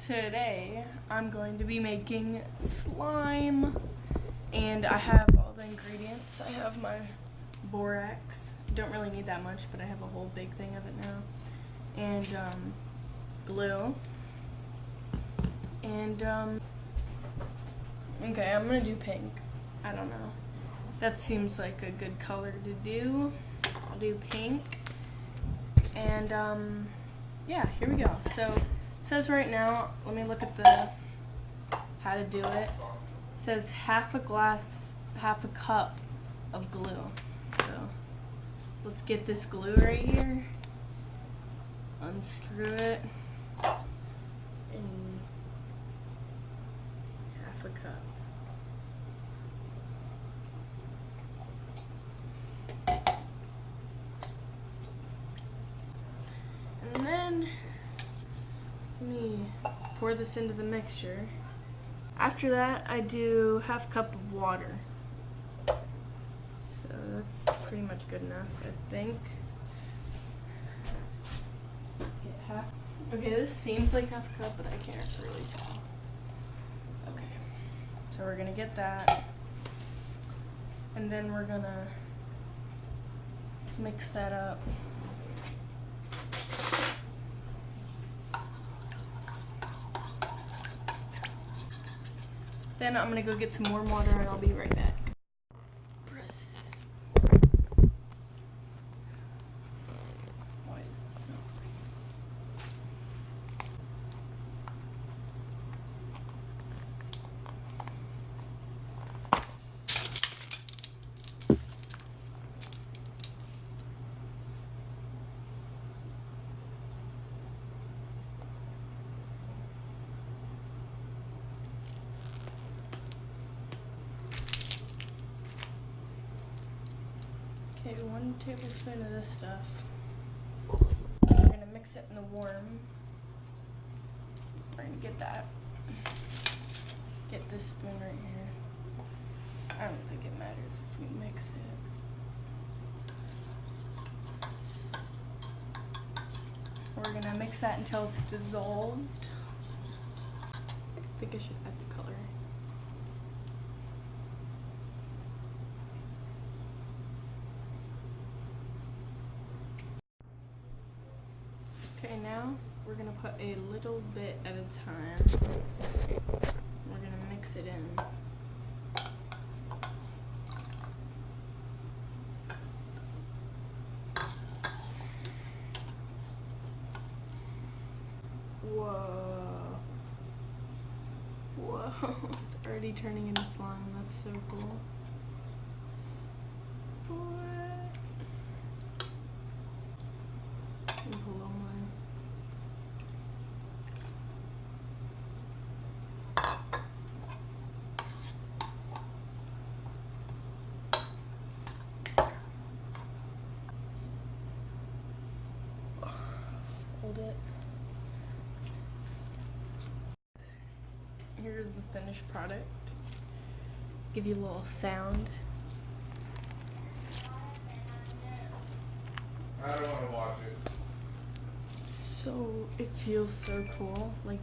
Today I'm going to be making slime, and I have all the ingredients. I have my borax, don't really need that much, but I have a whole big thing of it now, and glue, and okay, I'm gonna do pink. I don't know, that seems like a good color to do. I'll do pink, and yeah, here we go. So it says right now, let me look at the how to do it. It says half a cup of glue. So let's get this glue right here, unscrew it, and half a cup. And then let me pour this into the mixture. After that, I do half cup of water. So that's pretty much good enough, I think. Okay, this seems like half a cup, but I can't really tell. Okay, so we're gonna get that, and then we're gonna mix that up. Then I'm gonna go get some warm water and I'll be right back. Why is this not Okay, 1 tablespoon of this stuff. We're gonna mix it in the warm. We're gonna get that. Get this spoon right here. I don't think it matters if we mix it. We're gonna mix that until it's dissolved. I think I should add the color. Okay, now we're gonna put a little bit at a time. We're gonna mix it in. Whoa. Whoa, it's already turning into slime. That's so cool. What? Pull on mine. Hold it. Here's the finished product. Give you a little sound. I don't want to watch it. So it feels so cool. Like,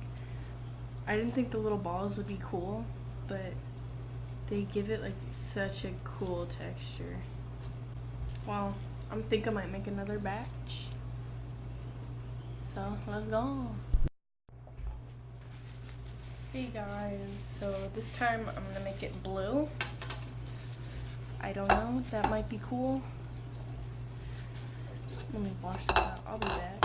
I didn't think the little balls would be cool, but they give it like such a cool texture. Well, I think I might make another batch. So let's go. Hey guys, so this time I'm gonna make it blue. I don't know, that might be cool. Let me wash that out, I'll be back.